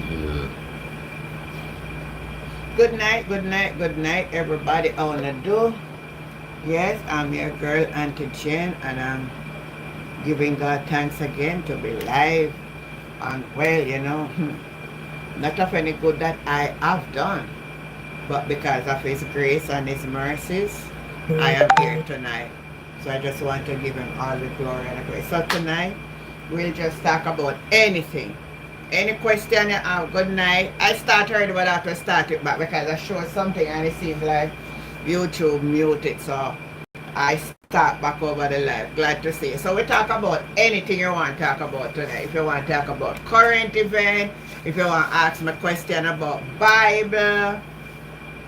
Yeah. Good night, good night, good night, everybody. I wanna do. Yes, I'm your girl, Auntie Jen, and I'm giving God thanks again to be live and well, not of any good that I have done, but because of His grace and His mercies, I am here tonight. So I just want to give Him all the glory and the grace. So tonight, we'll just talk about anything. Any question you have, good night. I start early, but I have to start it back because I showed something and it seems like YouTube muted. So I start back over the live. Glad to see you. So we talk about anything you want to talk about tonight. If you want to talk about current event, if you want to ask me a question about Bible,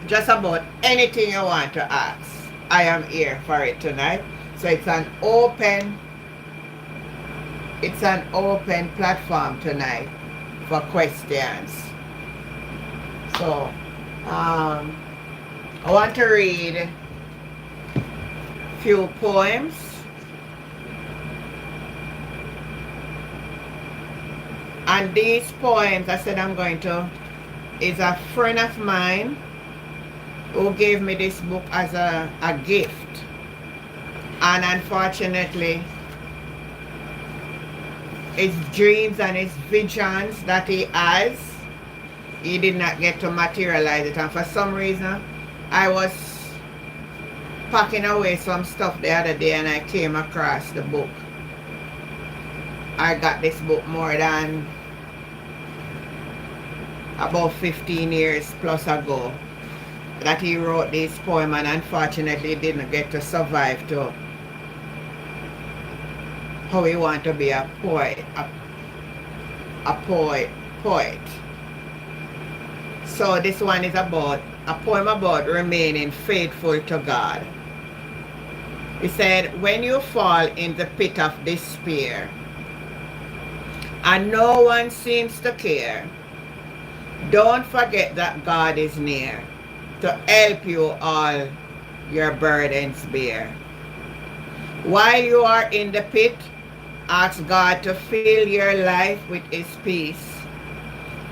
just about anything you want to ask, I am here for it tonight. So it's an open platform tonight for questions. So I want to read a few poems. And these poems, I said I'm going to, is a friend of mine who gave me this book as a gift. And unfortunately, his dreams and his visions that he has, he did not get to materialize it. And for some reason, I was packing away some stuff the other day and I came across the book. I got this book more than about 15 years plus ago that he wrote this poem, and unfortunately didn't get to survive to how he want to be a poet, poet. So this one is about a poem about remaining faithful to God. He said, when you fall in the pit of despair and no one seems to care, don't forget that God is near to help you all your burdens bear. While you are in the pit, ask God to fill your life with His peace,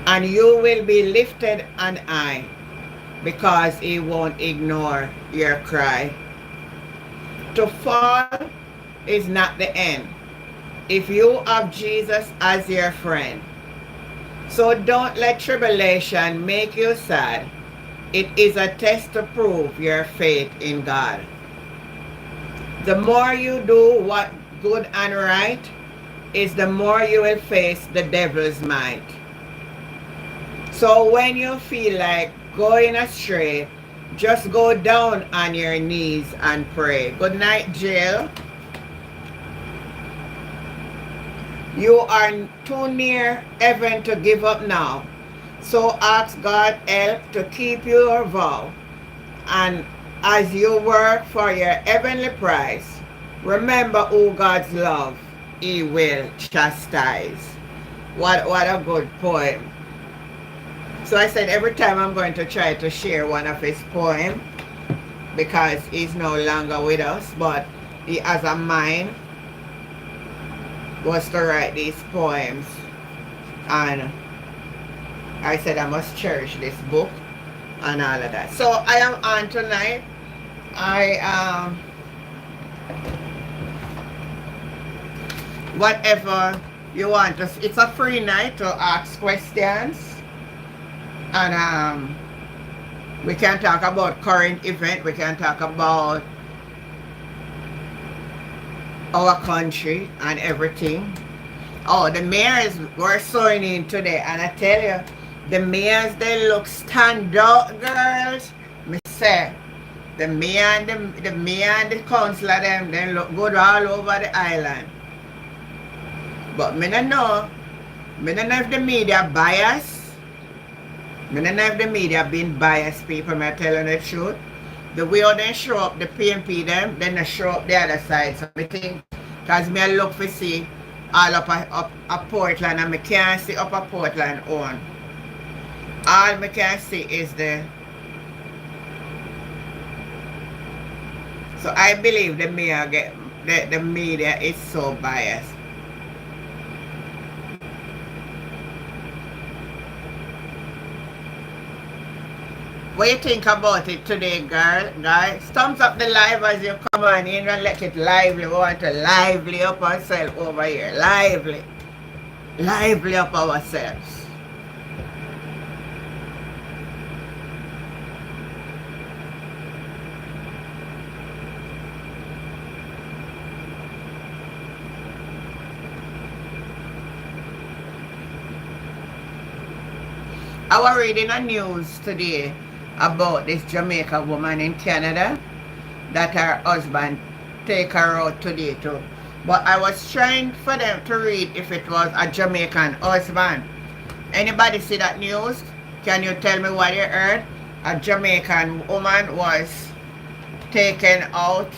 and you will be lifted on high because He won't ignore your cry. To fall is not the end if you have Jesus as your friend. So don't let tribulation make you sad. It is a test to prove your faith in God. The more you do what good and right is, the more you will face the devil's might. So when you feel like going astray, just go down on your knees and pray. Good night, Jill. You are too near heaven to give up now. So ask God help to keep your vow. And as you work for your heavenly prize, remember who God's love He will chastise. What a good poem. So I said every time I'm going to try to share one of his poems because he's no longer with us, but he has a mind was to write these poems, and I said I must cherish this book and all of that. So I am on tonight. Whatever you want to, it's a free night to ask questions, and we can talk about current event, we can talk about our country and everything. Oh, the mayors were sewing in today, and I tell you, the mayors, they look stand out, girls. Me say, the mayor and the councillor, them, they look good all over the island. But me don't know. Me don't know if the media bias. Me don't know if the media been biased, people. Me telling the truth. The way they show up the PMP them, then they show up the other side. So me think, cause me I look for see all up a Portland, and me can't see up a Portland on. All me can see is so I believe the media is so biased. What you think about it today, girl? Guys, thumbs up the live as you come on in and let it lively. We want to lively up ourselves over here. Lively. Lively up ourselves. I was reading a news today about this Jamaica woman in Canada that her husband take her out today too. But I was trying for them to read if it was a Jamaican husband. Anybody see that news? Can you tell me what you heard? A Jamaican woman was taken out.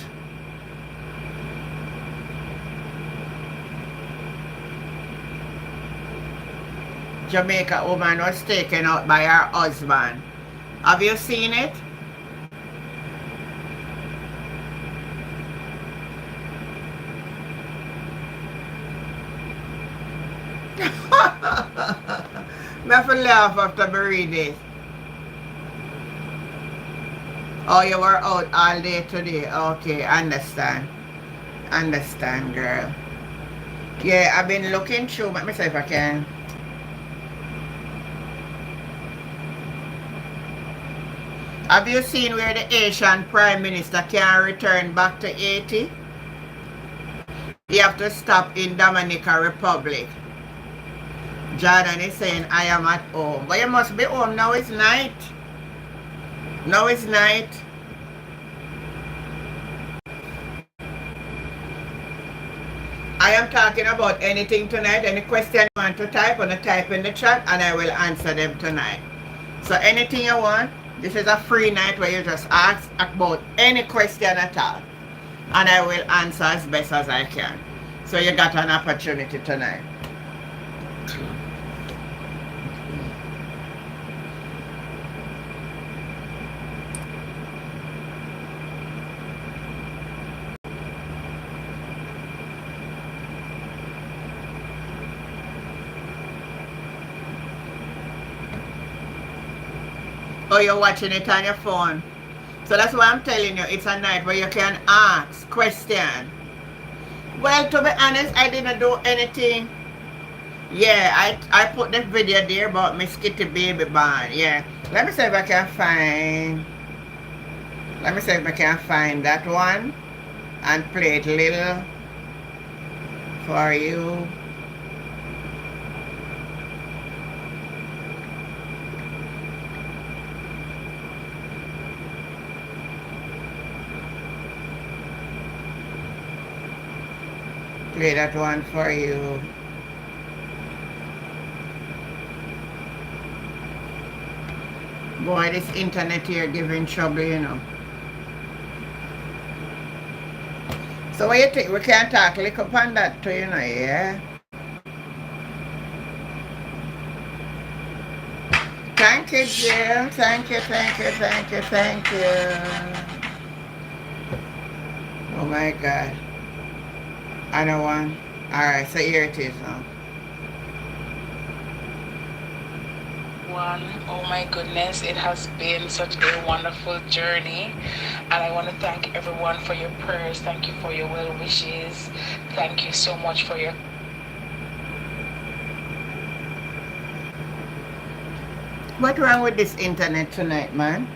Jamaica woman was taken out by her husband. Have you seen it? I have to laugh after I read it. Oh, you were out all day today. Okay, understand. Understand, girl. Yeah, I've been looking through. Let me see if I can. Have you seen where the Asian Prime Minister can return back to Haiti? You have to stop in Dominican Republic. Jordan is saying, I am at home. But you must be home. Now it's night. Now it's night. I am talking about anything tonight. Any question you want to type, on type in the chat and I will answer them tonight. So anything you want, this is a free night where you just ask about any question at all. And I will answer as best as I can. So you got an opportunity tonight. Oh, you're watching it on your phone. So that's why I'm telling you, it's a night where you can ask question. Well, to be honest, I didn't do anything. Yeah, I put the video there about Miss Kitty Baby Band. Yeah. Let me see if I can find. Let me see if I can find that one and play it a little for you. Play that one for you. Boy, this internet here giving trouble, you know. So what you think? We can talk a little upon that too, you know, yeah? Thank you, Jill. Thank you, thank you, thank you, thank you. Oh my God. I know one. Alright, so here it is now. Oh my goodness, it has been such a wonderful journey, and I want to thank everyone for your prayers. Thank you for your well wishes. Thank you so much for your What's wrong with this internet tonight, man?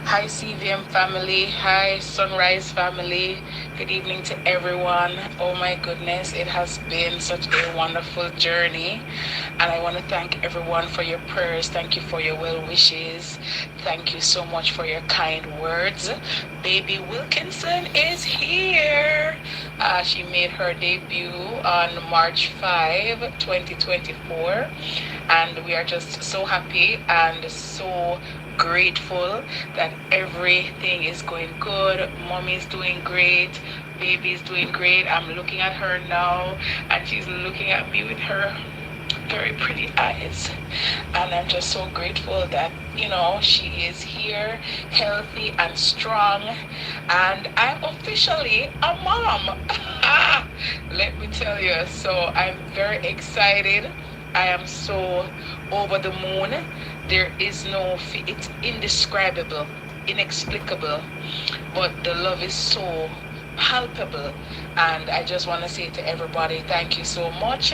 Hi CVM family, hi Sunrise family, good evening to everyone. Oh my goodness, it has been such a wonderful journey, and I want to thank everyone for your prayers. Thank you for your well wishes. Thank you so much for your kind words. Baby Wilkinson is here. She made her debut on March 5, 2024, and we are just so happy and so grateful that everything is going good. Mommy's doing great, baby's doing great. I'm looking at her now and she's looking at me with her very pretty eyes, and I'm just so grateful that, you know, she is here healthy and strong, and I'm officially a mom. Let me tell you, so I'm very excited. I am so over the moon. There is no, it's indescribable, inexplicable, but the love is so palpable. And I just want to say to everybody, thank you so much.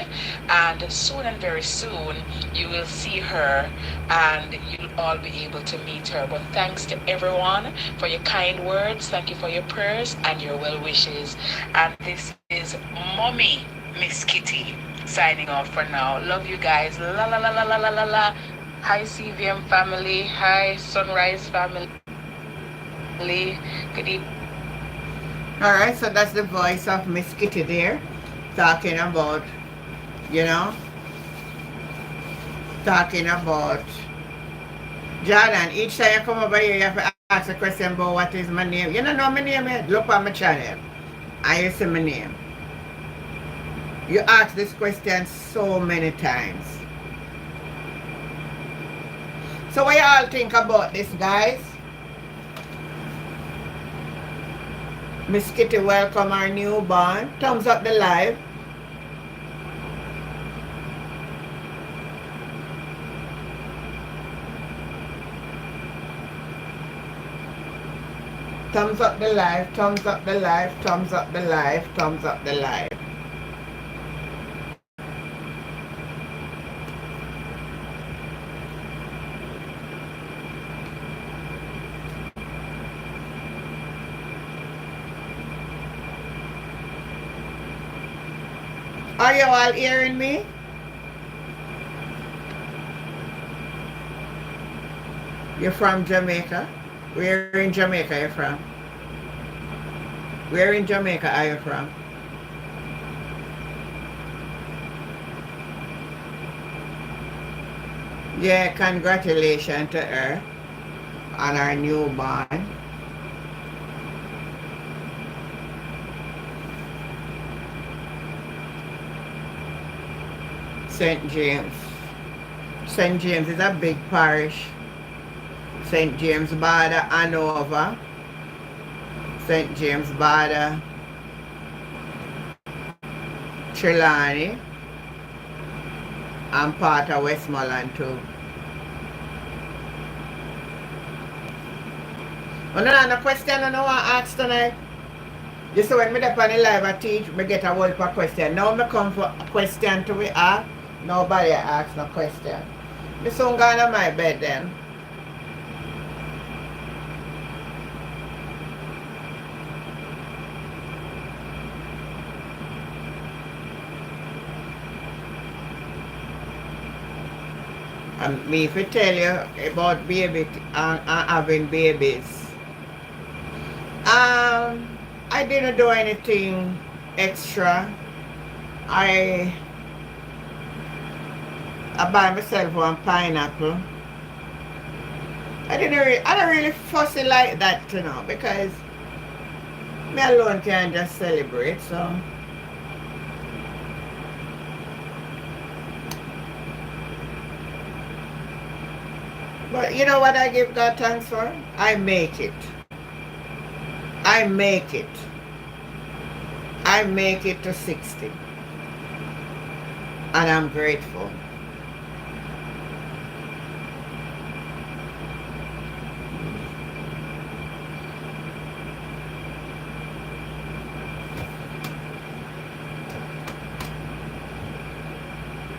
And soon and very soon, you will see her and you'll all be able to meet her. But thanks to everyone for your kind words. Thank you for your prayers and your well wishes. And this is Mommy Miss Kitty signing off for now. Love you guys. La la la la la la la la. Hi CVM family. Hi Sunrise family. Good evening. All right, so that's the voice of Miss Kitty there, talking about, you know, talking about Jordan. Each time you come over here, you have to ask a question about what is my name. You don't know my name yet? Look on my channel. I you see my name. You ask this question so many times. So what you all think about this, guys? Miss Kitty welcome our newborn. Thumbs up the live. Thumbs up the live, thumbs up the live, thumbs up the live, thumbs up the live. Are you all hearing me? You're from Jamaica? Where in Jamaica are you from? Where in Jamaica are you from? Yeah, congratulations to her on our newborn. St. James. St. James is a big parish. St. James Border, Hanover. St. James Border, Trelawney, and part of Westmoreland too. No question I know I ask tonight. You see when me up on the live I teach, me get a whole heap of question. Now me come for a question to we ask. Nobody ask no question. Me soon go on my bed then. And me if I tell you about baby and having babies. I didn't do anything extra. I buy myself one pineapple. I don't really fussy like that, you know, because me alone can just celebrate, so. But you know what I give God thanks for? I make it. I make it. I make it to 60. And I'm grateful.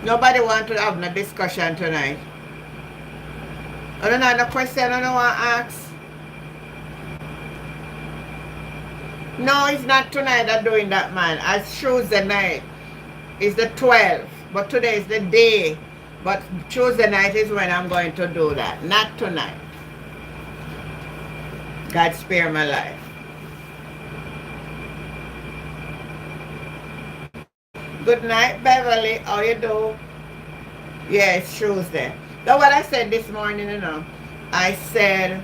Nobody want to have no discussion tonight. I don't know the question I don't want to ask. No, it's not tonight I'm doing that, man. It's Tuesday night. It's the 12th. But today is the day. But Tuesday night is when I'm going to do that. Not tonight. God spare my life. Good night, Beverly. How you do? Yeah, it's Tuesday. That's what I said this morning, you know. I said,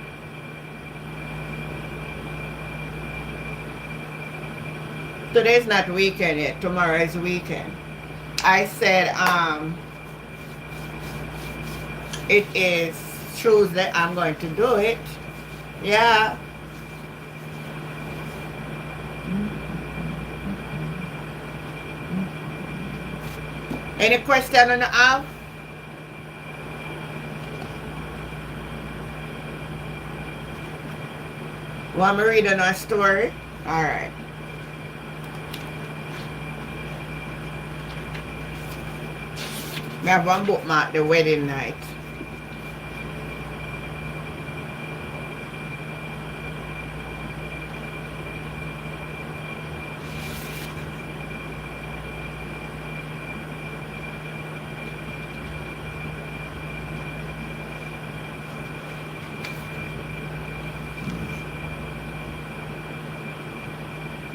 today's not weekend yet. Tomorrow is weekend. I said, it is Tuesday. I'm going to do it. Yeah. Any question on the have? Want me read another story? Alright. Me have one bookmark, the wedding night.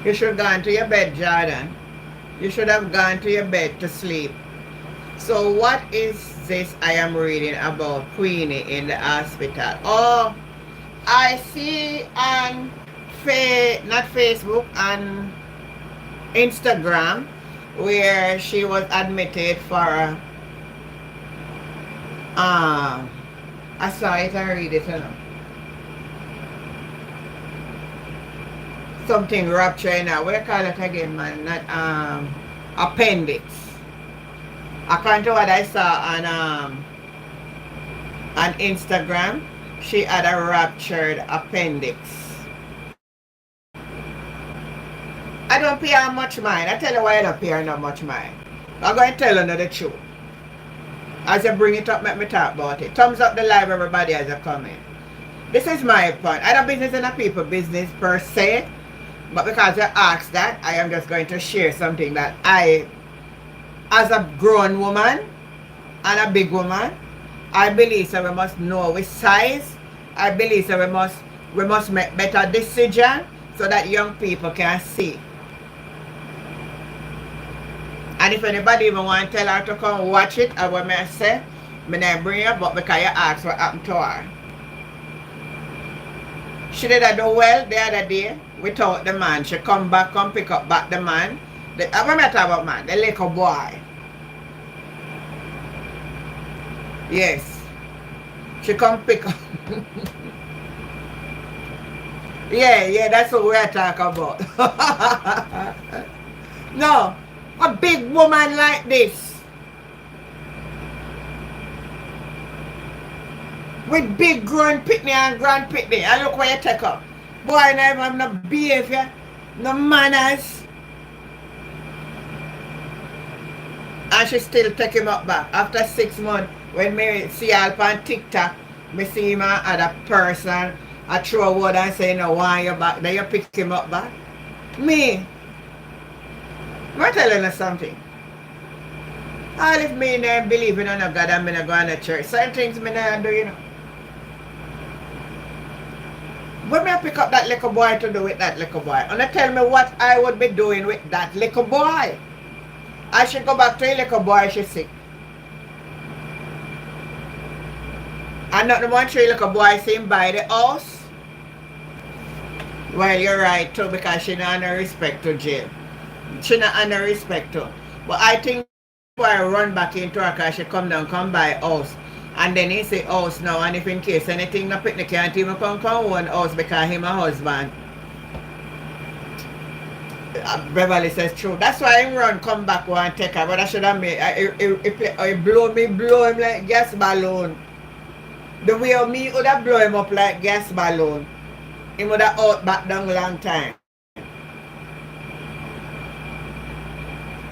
You should have gone to your bed, Jordan. You should have gone to your bed to sleep. So what is this I am reading about Queenie in the hospital? Oh, I see on not Facebook, on Instagram, where she was admitted for I saw it, I read it, something rupture in what do you call it again, man? Not appendix. According to what I saw on Instagram, she had a ruptured appendix. I don't pay her much mind. I tell you why I don't pay her not much mind. I'm going to tell her the truth. As you bring it up, let me talk about it. Thumbs up the live, everybody, as you comment. This is my point. I don't business in a people business per se, but because you asked that, I am just going to share something that I, as a grown woman and a big woman, I believe that we must know our size. I believe that we must make better decisions so that young people can see. And if anybody even want to tell her to come watch it, I will say, I not bring her, but because you asked what happened to her. She did do well the other day without the man. She come back, come pick up back the man. I want to talk about man, the little boy. Yes. She come pick up. Yeah, that's what we're talking about. No, a big woman like this, with big grown pitney and grand pitney, and look where you take up. Boy, never have no behavior, no manners. And she still take him up back. After 6 months, when me see her on TikTok, me see him and other person, I throw a word and say, no, why you back? Then you pick him up back. Me, I'm telling you something. All if me not believe in God and me not going to church, certain things me not do, you know. When me pick up that little boy to do with that little boy, and I tell me what I would be doing with that little boy. I should go back to a little boy, she's sick. And not the one three little boy seen by the house. Well, you're right too, because she not no respect to jail. She not no respect to. But I think boy run back into her because she come down, come by house. And then he say house now, and if in case anything no picnic can't even come one house because him a husband. Beverly says true. That's why him run come back one take her. But I should have made it blow him like gas balloon. The way me would have blow him up like gas balloon. He would have out back down long time.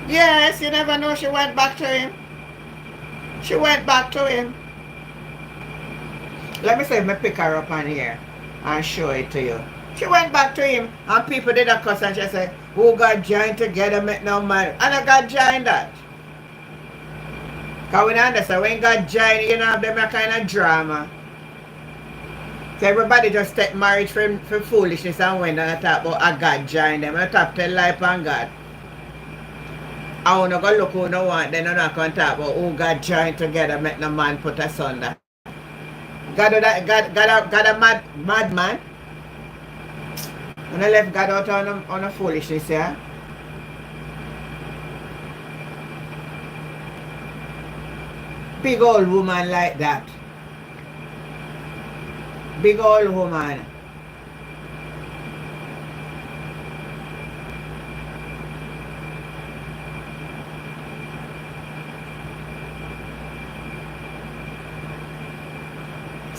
Yes, you never know she went back to him. She went back to him. Let me see if I pick her up on here and show it to you. She went back to him and people did a cuss and she said, who got joined together make no money? And I got joined that. Because we understand when God joined, you know, have them a kind of drama. So everybody just take marriage for foolishness and when they talk about a God joined them. I talk tell life on God. I want to go look who no want, then I'm not going to talk about who God joined together make no man put asunder. God a mad man. When I left God out on a foolishness, yeah? Big old woman like that. Big old woman.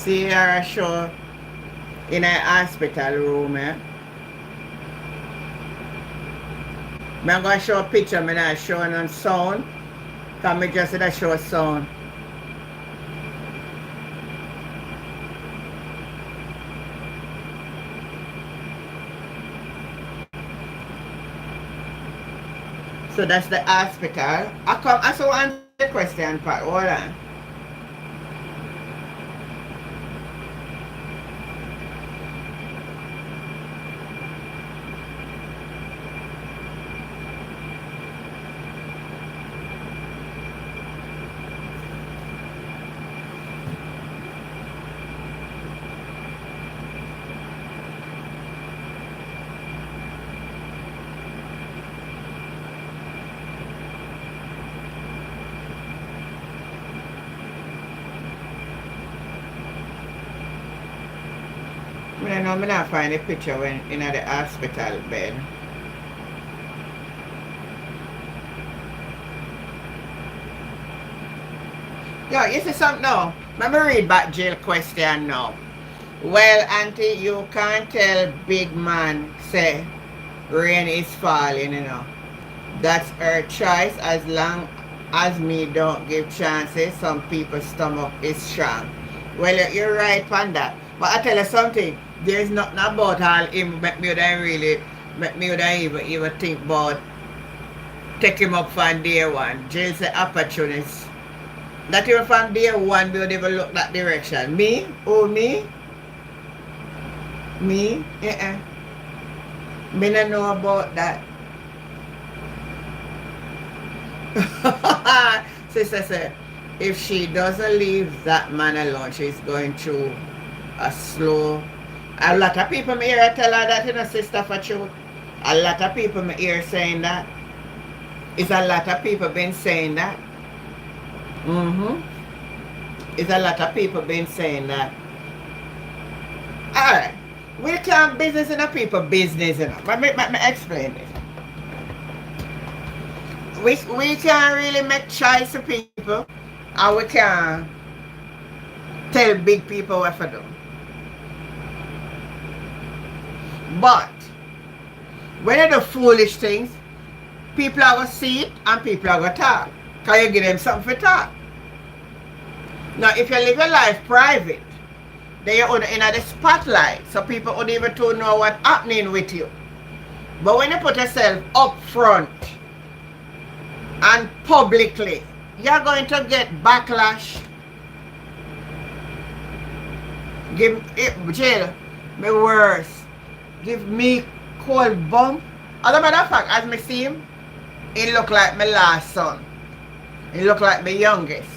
See her show in a hospital room, eh? I'm going to show a picture, I'm not showing on sound. Because I just did show sound. So that's the hospital. I saw answer the question part. Hold on. I know I not find a picture when in the hospital bed. Yo, you see something now? Let me read back Jill question now. Well, auntie, you can't tell big man say rain is falling, you know. That's her choice as long as me don't give chances. Some people's stomach is strong. Well, you're right on that. But I tell you something, there's nothing about all him make me really make me even think about take him up from day one. Jill say opportunist. Not even from day one we would even look that direction. Me? Oh me? Me? Yeah. Me don't know about that. Sister said, if she doesn't leave that man alone, she's going through a slow. A lot of people me hear tell her that, you know, sister, for truth. A lot of people me hear saying that. It's a lot of people been saying that. Mm-hmm. It's a lot of people been saying that. Alright. We can't business in a people business, you know. Let me explain this. We can't really make choice for people, and we can't tell big people what to do. But when you do foolish things, people are going to see it and people are going to talk. Because you give them something to talk. Now, if you live your life private, then you're in the spotlight, so people wouldn't even to know what's happening with you. But when you put yourself up front and publicly, you're going to get backlash. Give it, jail, me worse. Give me cold bump. As a matter of fact, as me see him, he look like my last son. He look like my youngest.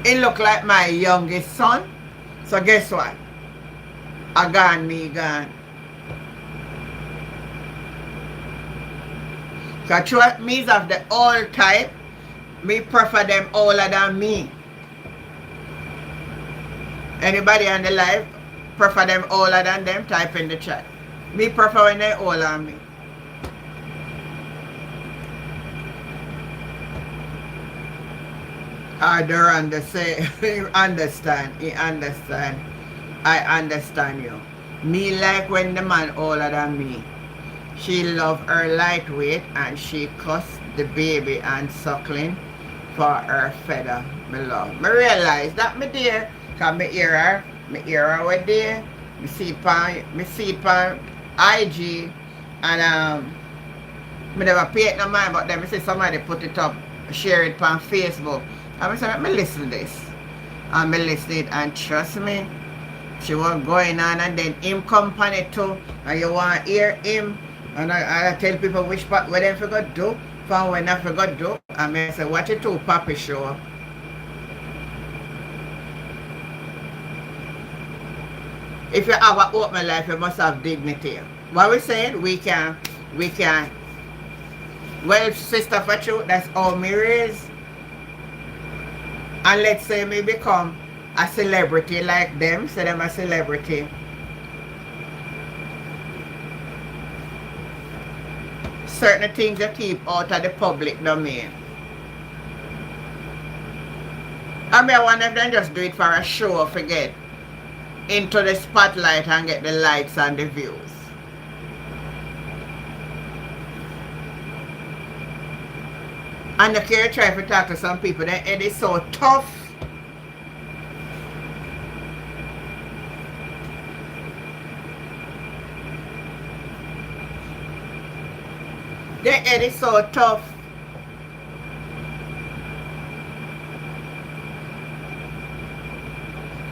He look like my youngest son. So guess what? I gone, me gone. So true me's of the old type, me prefer them older than me. Anybody on the live prefer them older than them? Type in the chat. Me prefer when they older than me. Duranda say, you understand, he understand. I understand you. Me like when the man older than me. She love her lightweight and she cuss the baby and suckling for her feather. Me love. Me realize that me dear, cause me hear her with there. Me see it on IG and me never pay it no mind, but then me see somebody put it up, share it on Facebook. And I said, let me listen to this. And me listen it and trust me, she was going on and then him company too. And you want to hear him. And I tell people which part what they forgot do, from when I forgot do. And I say, watch it too, Papi show. If you have an open life, you must have dignity. What we saying? We can. Well, sister, for truth, that's all me raised. And let's say me become a celebrity like them, say them a celebrity. Certain things you keep out of the public domain. me, I wonder if they just do it for a show, forget into the spotlight and get the likes and the views. And the care try to talk to some people, their head is so tough. Their head is so tough.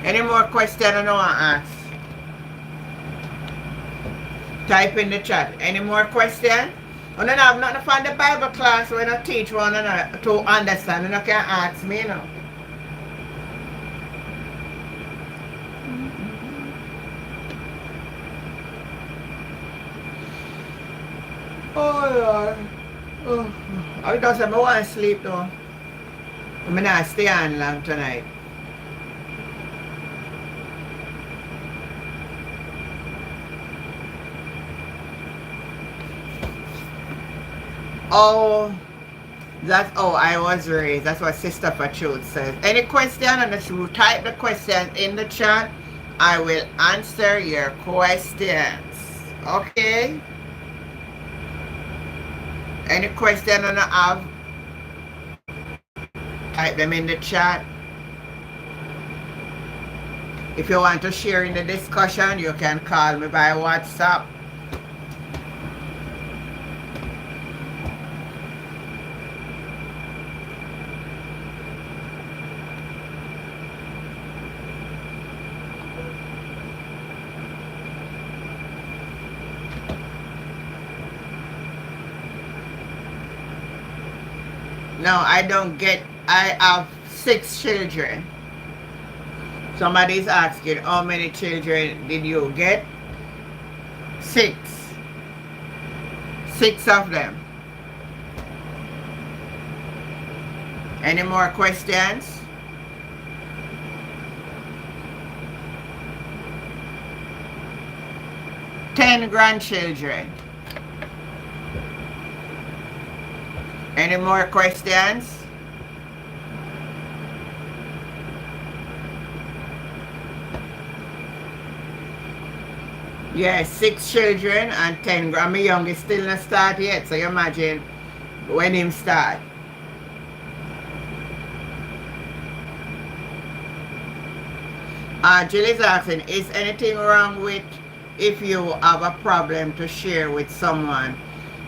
Any more questions I don't want to ask? Type in the chat. Any more questions? I don't have nothing from the Bible class when I teach one another to understand. You can ask me, you know. Oh, Lord. Oh. I just I want to sleep though. I'm not stay on long tonight. Oh, that's how I was raised. That's what Sister for Truth says. Any question, and if you type the question in the chat, I will answer your questions. Okay? Any question and I have, type them in the chat. If you want to share in the discussion, you can call me by WhatsApp. No, I don't get, I have 6 children. Somebody's asking, how many children did you get? 6. 6 of them. Any more questions? Ten grandchildren. Any more questions? Yes, 6 children and 10 grand. My youngest still not start yet, so you imagine when him start. Jill is asking, is anything wrong with if you have a problem to share with someone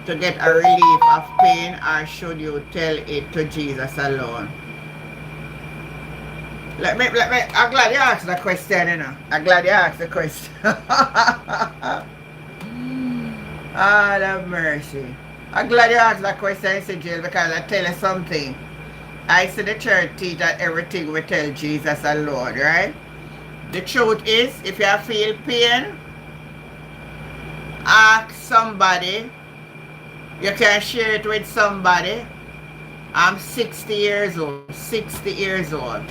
to get a relief of pain, or should you tell it to Jesus alone? I'm glad you asked the question, you know. I'm glad you asked the question. Ah, have mercy. I'm glad you asked that question, Jill, because I tell you something. I see the church teach that everything we tell Jesus alone, right? The truth is, if you feel pain, ask somebody. You can share it with somebody. I'm 60 years old. 60 years old.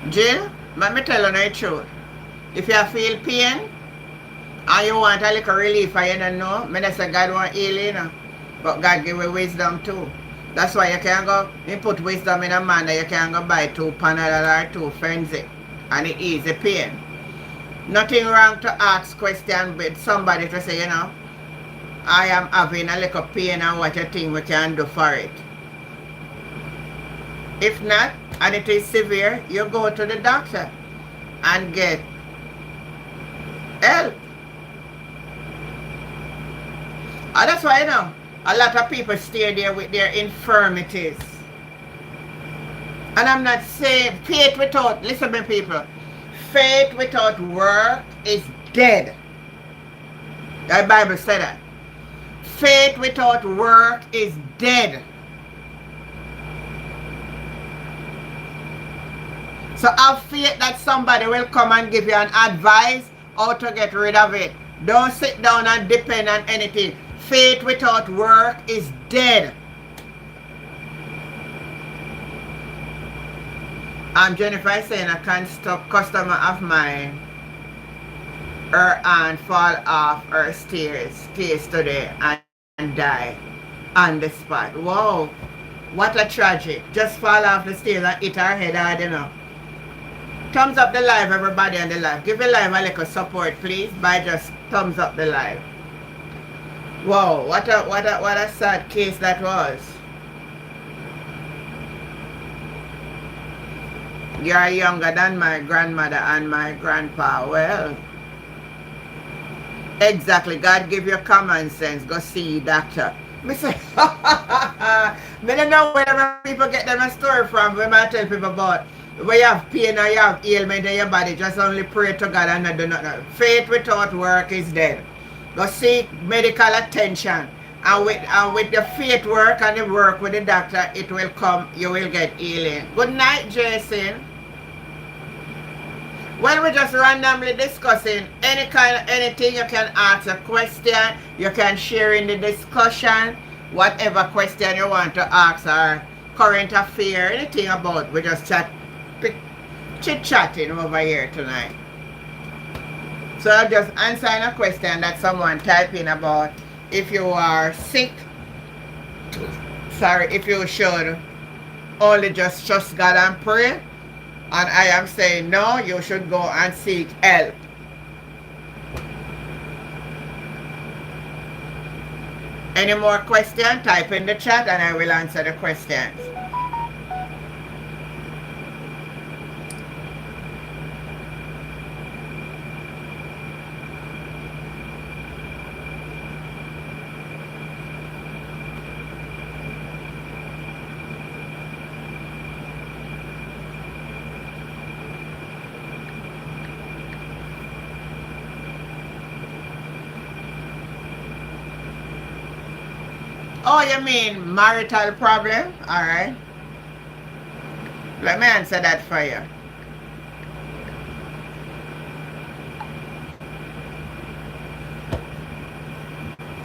Jill, let me tell you the truth. If you feel pain and you want a little relief, I don't know. I say God won't heal you, know. But God give you wisdom too. That's why you can go, you put wisdom in a man that you can go buy 2 Panadol or 2 Fenzik and it ease the pain. Nothing wrong to ask question with somebody to say, you know, I am having a little pain and what you think we can do for it. If not, and it is severe, you go to the doctor and get help. And that's why, you know, a lot of people stay there with their infirmities. And I'm not saying faith without, listen to me people, faith without work is dead. The Bible said that. Faith without work is dead. So have faith that somebody will come and give you an advice how to get rid of it. Don't sit down and depend on anything. Faith without work is dead. Jennifer is saying a customer of mine, her aunt fall off her stairs today and die on the spot. Whoa. What a tragic. Just fall off the stairs and hit her head hard, you know. Thumbs up the live, everybody on the live. Give the live a little support, please, by just thumbs up the live. Wow, what a sad case that was. You're younger than my grandmother and my grandpa. Well, exactly. God give you common sense. Go see doctor. Me say, me don't know where people get them a story from. When I tell people about when you have pain or you have ailment in your body, just only pray to God and not do nothing. Faith without work is dead. Go seek medical attention. And with the faith work and the work with the doctor, it will come, you will get healing. Good night, Jason. Well, we're just randomly discussing anything. You can ask a question, you can share in the discussion, whatever question you want to ask or current affair, anything about. We just chit-chatting over here tonight. So I'm just answering a question that someone typed in about if you are sick, if you should only just trust God and pray. And I am saying, no, you should go and seek help. Any more questions? Type in the chat and I will answer the questions. Oh, you mean marital problem? Alright. Let me answer that for you.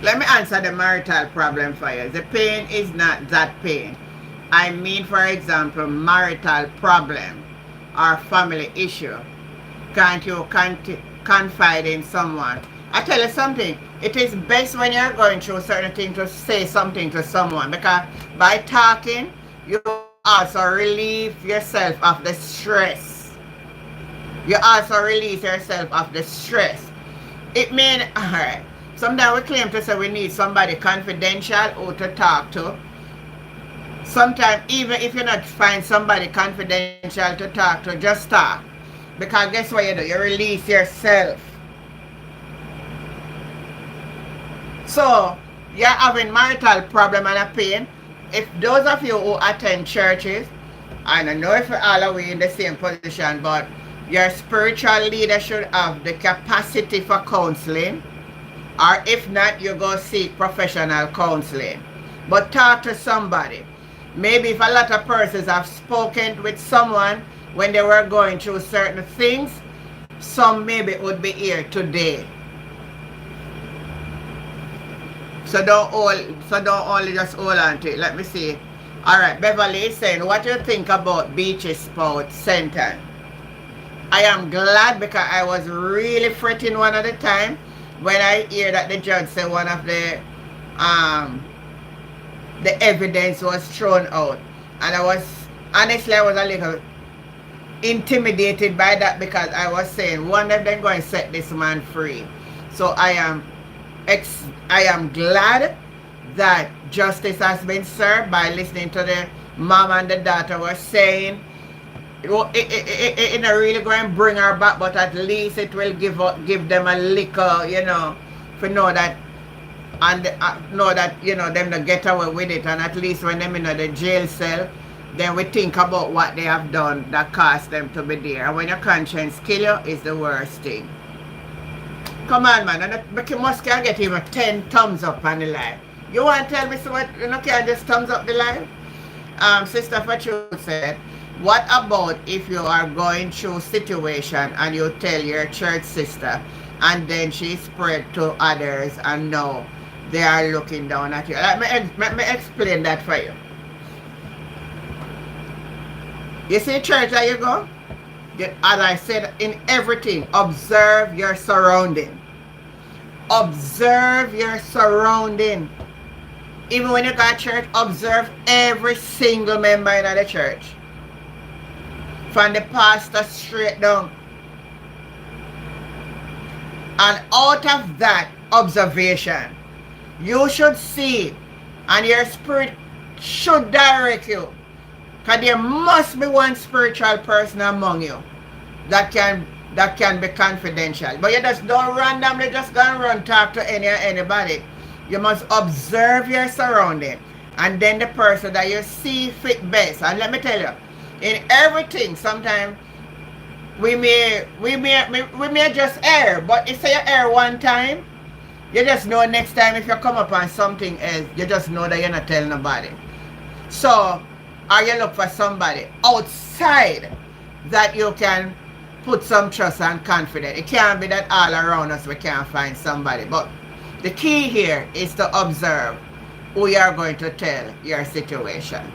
Let me answer the marital problem for you. The pain is not that pain. I mean, for example, marital problem or family issue. Can't you confide in someone? I tell you something, it is best when you're going through certain things to say something to someone, because by talking, you also relieve yourself of the stress. You also release yourself of the stress. It means, alright, sometimes we claim to say we need somebody confidential or to talk to. Sometimes, even if you not find somebody confidential to talk to, just talk. Because guess what you do? You release yourself. So, you're having marital problem and a pain. If those of you who attend churches, I don't know if all are we in the same position, but your spiritual leader should have the capacity for counseling. Or if not, you go seek professional counseling. But talk to somebody. Maybe if a lot of persons have spoken with someone when they were going through certain things, some maybe would be here today. So don't only just hold on to it. Let me see. Alright, Beverly is saying, what do you think about Beachy Spout sentence? I am glad, because I was really fretting one at a time when I hear that the judge said one of the evidence was thrown out. And honestly, I was a little intimidated by that, because I was saying, one of them going to set this man free. So I am glad that justice has been served by listening to the mom and the daughter were saying it not really going to bring her back, but at least it will give them a little, you know, for know that, and know that, you know, them to get away with it. And at least when them in the jail cell, then we think about what they have done that caused them to be there. And when your conscience kill you, is the worst thing. Come on, man, and you must can get him a 10 thumbs up on the live. You want to tell me so what, you know, can just thumbs up the live? Sister Fachu said, what about if you are going through situation and you tell your church sister and then she spread to others and now they are looking down at you? Let me explain that for you. You see church that you go? As I said, in everything, observe your surrounding. Observe your surrounding. Even when you go to church, observe every single member in the church. From the pastor straight down. And out of that observation, you should see, and your spirit should direct you. Because there must be one spiritual person among you that can be confidential. But you just don't randomly just go and run talk to anybody. You must observe your surrounding. And then the person that you see fit best. And let me tell you, in everything, sometimes we may just err. But if you err one time, you just know next time if you come upon something else, you just know that you're not telling nobody. So, or you look for somebody outside that you can put some trust and confidence. It can't be that all around us we can't find somebody. But the key here is to observe who you are going to tell your situation.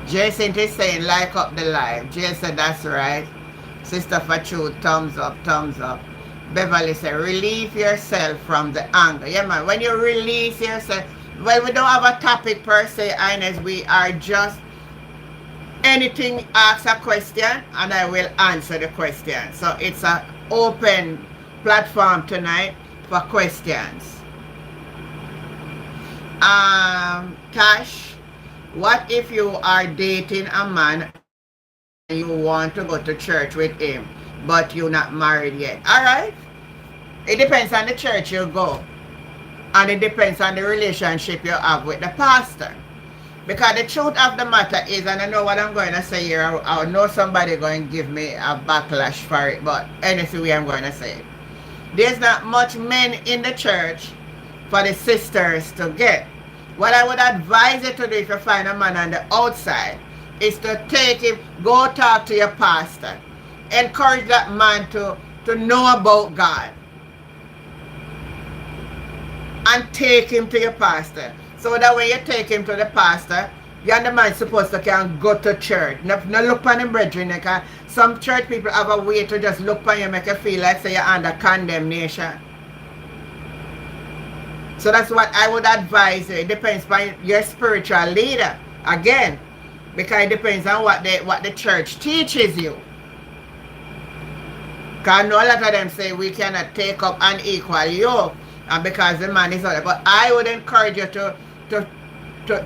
Jason is saying like up the live. Jay said that's right. Sister Fachu, thumbs up, thumbs up. Beverly said relieve yourself from the anger. Yeah man, when you release yourself, well we don't have a topic per se, Ines. We are just anything, ask a question and I will answer the question. So it's an open platform tonight for questions. Tash, what if you are dating a man and you want to go to church with him but you're not married yet? Alright, it depends on the church you go and it depends on the relationship you have with the pastor. Because the truth of the matter is, and I know what I'm going to say here, I know somebody going to give me a backlash for it, but anyway I'm going to say it. There's not much men in the church for the sisters to get. What I would advise you to do if you find a man on the outside is to take him, go talk to your pastor. Encourage that man to know about God. And take him to your pastor. So that when you take him to the pastor, you and the man supposed to can go to church. Not look on him brethren. Because some church people have a way to just look on you, make you feel like say you're under condemnation. So that's what I would advise you. It depends on your spiritual leader. Again, because it depends on what the church teaches you. Because I know a lot of them say we cannot take up an equal yoke. And because the man is other. But I would encourage you to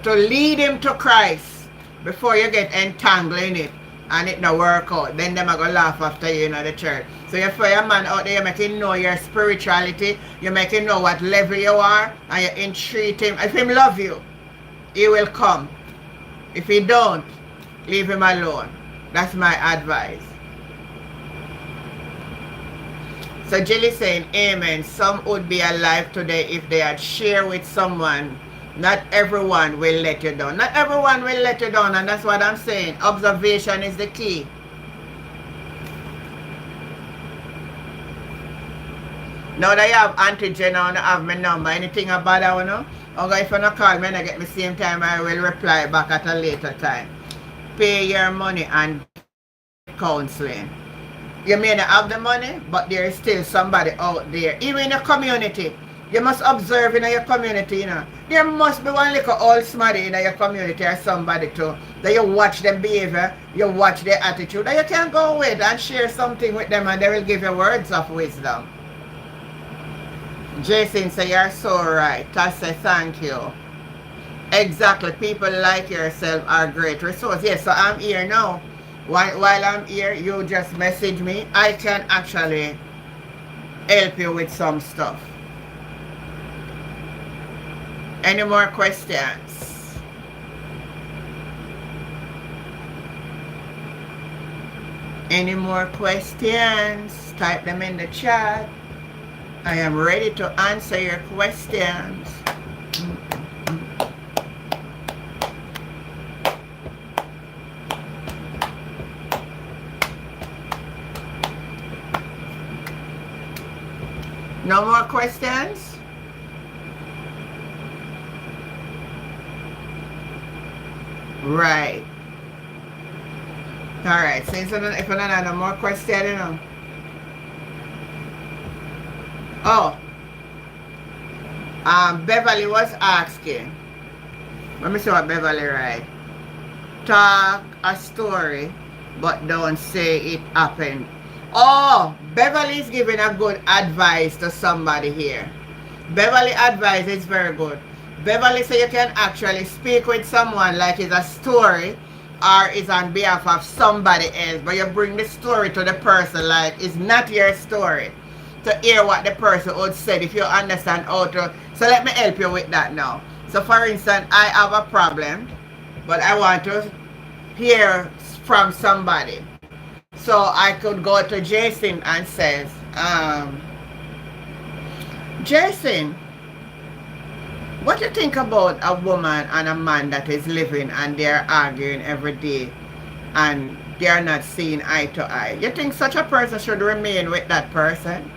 lead him to Christ before you get entangled in it and it not work out. Then them are going to laugh after you in the church. So you for your man out there, you make him know your spirituality, you make him know what level you are, and you entreat him. If him love you, he will come. If he don't, leave him alone. That's my advice. So Jilly saying, amen. Some would be alive today if they had shared with someone. Not everyone will let you down. Not everyone will let you down, and that's what I'm saying. Observation is the key. Now that you have Auntie Jenna and have my number, anything about that one, or if you not call me and I get the same time, I will reply back at a later time. Pay your money and counseling. You may not have the money, but there is still somebody out there. Even in your community, you must observe in your community, you know. There must be one little old smarty in your community or somebody too. That you watch their behavior, you watch their attitude, that you can go with and share something with them and they will give you words of wisdom. Jason say you're so right. I say thank you. Exactly. People like yourself are great resource. Yes, so I'm here now. While I'm here, you just message me. I can actually help you with some stuff. Any more questions? Any more questions? Type them in the chat. I am ready to answer your questions. No more questions? Right. Alright, since if I don't have no more questions, you know. Oh. Beverly was asking, Let me see what Beverly write. Talk a story, but don't say it happened. Oh, Beverly's giving a good advice to somebody here. Beverly advice is very good. Beverly say you can actually speak with someone like it's a story or it's on behalf of somebody else, but you bring the story to the person like it's not your story to hear what the person would said if you understand how to. So let me help you with that now. So for instance, I have a problem, but I want to hear from somebody. So I could go to Jason and says, Jason, what do you think about a woman and a man that is living and they're arguing every day and they're not seeing eye to eye? You think such a person should remain with that person?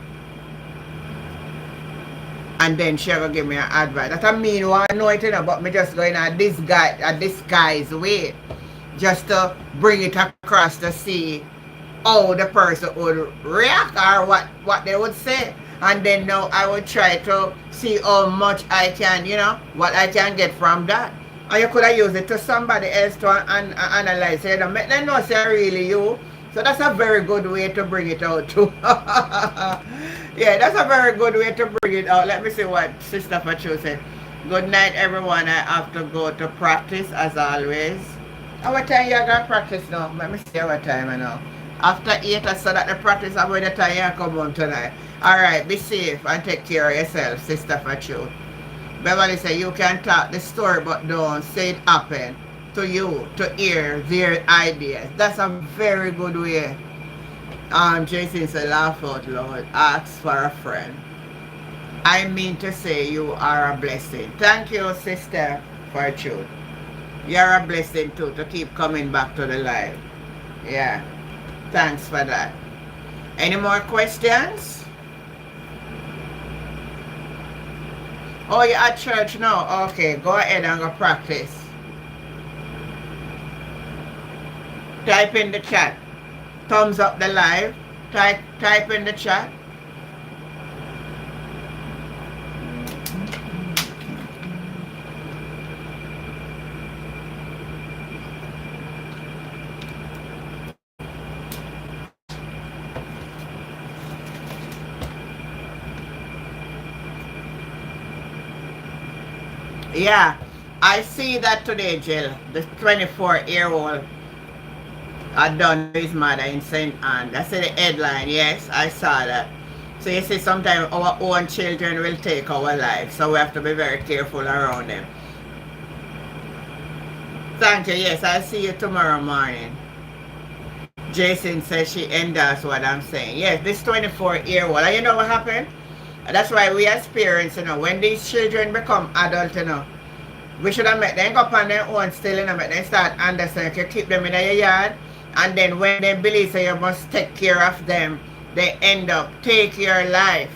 And then she will give me an advice. That I mean, I know it, you know, but me just going at this guy's way, just to bring it across to see how the person would react or what they would say. And then now I would try to see how much I can, you know, what I can get from that. And you could have used it to somebody else to analyze it and make them know say really you. So that's a very good way to bring it out too. Yeah, that's a very good way to bring it out. Let me see what Sister Pachu said. Good night everyone. I have to go to practice as always. Our time you got practice now. Let me see our time now. After 8 I saw that the practice about the time you come on tonight. Alright, be safe and take care of yourself, Sister Pachu. Beverly said you can talk the story but don't say it happened to you to hear their ideas. That's a very good way. Jason said laugh out loud. Ask for a friend. I mean to say you are a blessing. Thank you, Sister Fortune. You're a blessing too to keep coming back to the live. Yeah. Thanks for that. Any more questions? Oh, you're at church now? Okay, go ahead and go practice. Type in the chat. Thumbs up the live. Type in the chat. Yeah, I see that today, Jill. The 24-year-old had done to his mother in St. Anne. That's the headline. Yes, I saw that. So you see, sometimes our own children will take our lives, so we have to be very careful around them. Thank you. Yes, I'll see you tomorrow morning. Jason says she endorsed what I'm saying. Yes, this 24-year-old. And you know what happened? That's why we as parents, you know, when these children become adult, you know, we should have met them go up on their own still, you know, make them start understanding. You keep them in your yard, and then when they believe that you must take care of them, they end up take your life.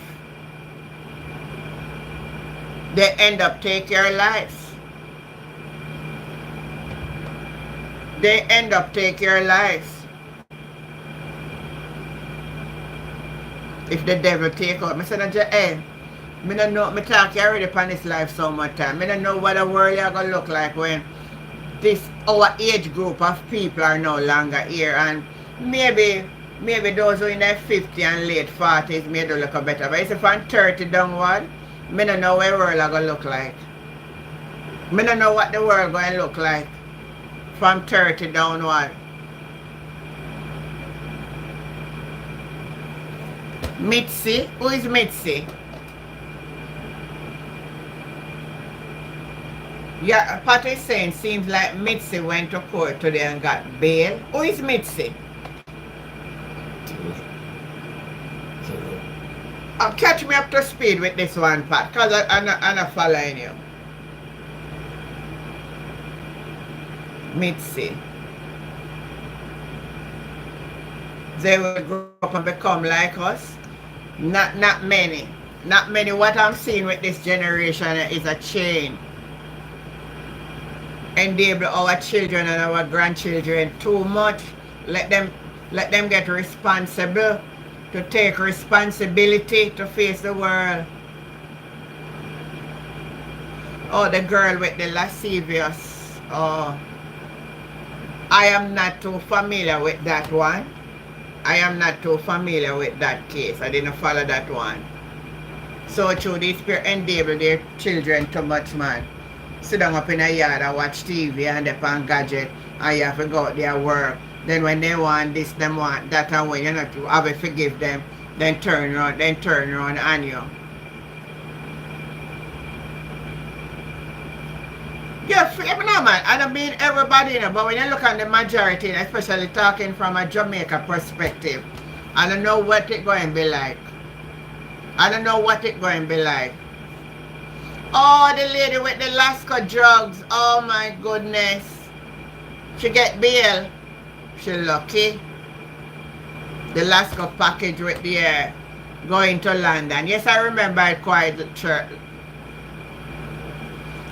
They end up take your lives. They end up take your lives. If the devil take out, I said, hey, I don't know, I talk you already upon this life so much time. I don't know what the world is going to look like when this, our age group of people are no longer here. And maybe those who in their 50 and late 40s may do look better. But it's from 30 downward, I don't know what the world is going to look like. I don't know what the world is going to look like from 30 downward. Mitzi? Who is Mitzi? Yeah, Pat is saying seems like Mitzi went to court today and got bail. Who is Mitzi? Catch me up to speed with this one, Pat, because I'm not following you. Mitzi. They will grow up and become like us. Not many. Not many. What I'm seeing with this generation is a change. Enable our children and our grandchildren too much. Let them get responsible, to take responsibility to face the world. Oh, the girl with the lascivious. Oh, I am not too familiar with that one. I am not too familiar with that case. I didn't follow that one. So through these people enable their children too much, man. Sit down up in a yard and watch TV and they on gadget and you have to go out there work. Then when they want this, them want that, and when you not have to forgive them, then turn around on you. Yeah, you know, man, I don't mean everybody, you know, but when you look at the majority, especially talking from a Jamaica perspective, I don't know what it going to be like. I don't know what it going to be like. Oh, the lady with the Alaska drugs. Oh my goodness. She get bail. She lucky. The Alaska package with the going to London. Yes, I remember it quite the church.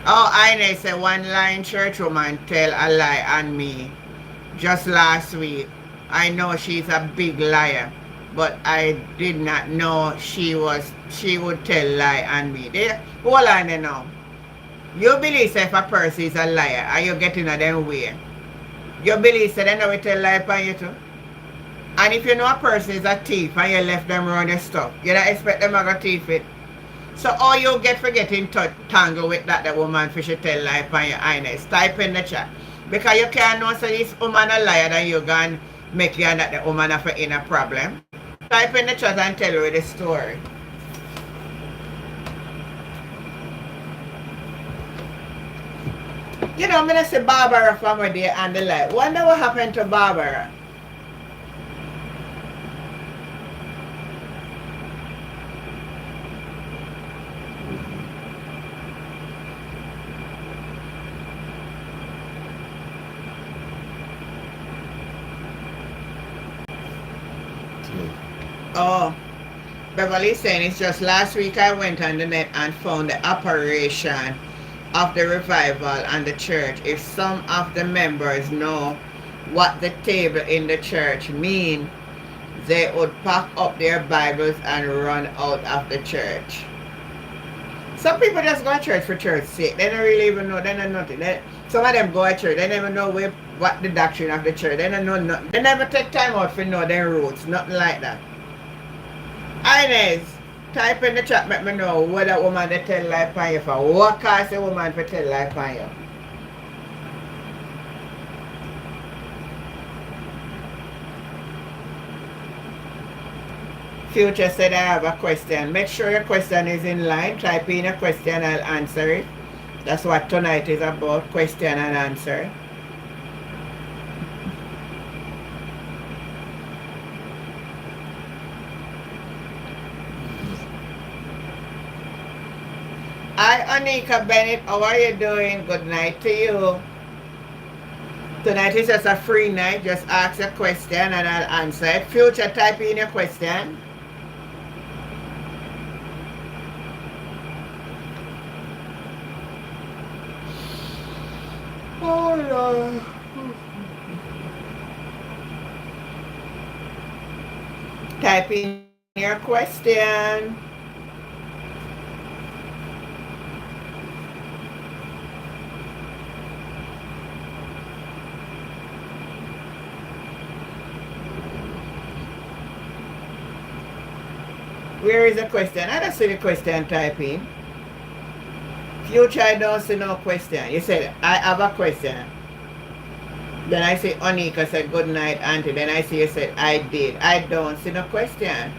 Oh, I know, say one line church woman tell a lie on me just last week. I know she's a big liar, but I did not know she would tell lie on me. They, hold on there now. You believe if a person is a liar and you get in a them way, you believe that they know we tell lie upon you too? And if you know a person is a thief and you left them around your stuff, you don't expect them to go thief it. So all you get for getting tangled with that woman for she tell lie upon your highness. Type in the chat. Because you can't know so this woman a liar that you can make you and that the woman have in a problem. Type in the chat and tell her the story. You know, I'm going to say Barbara from where they and the light. Wonder what happened to Barbara. Oh, Beverly saying it's just last week I went on the net and found the operation of the revival and the church. If some of the members know what the table in the church mean, they would pack up their Bibles and run out of the church. Some people just go to church for church's sake. They don't really even know. They don't know nothing. Some of them go to church. They never know what the doctrine of the church. They don't know nothing. They never take time out for know their roots. Nothing like that. Ines, type in the chat, let me know what a woman they tell lie upon you for. What cause a woman for tell lie upon you? Future said I have a question. Make sure your question is in line. Type in a question, I'll answer it. That's what tonight is about, question and answer. Hi, Anika Bennett. How are you doing? Good night to you. Tonight is just a free night. Just ask a question and I'll answer it. Future, type in your question. Oh, Lord. Type in your question. Where is the question? I don't see the question typing. Future, I don't see no question. You said, I have a question. Then I say, Onika said, good night, auntie. Then I see you said, I did. I don't see no question.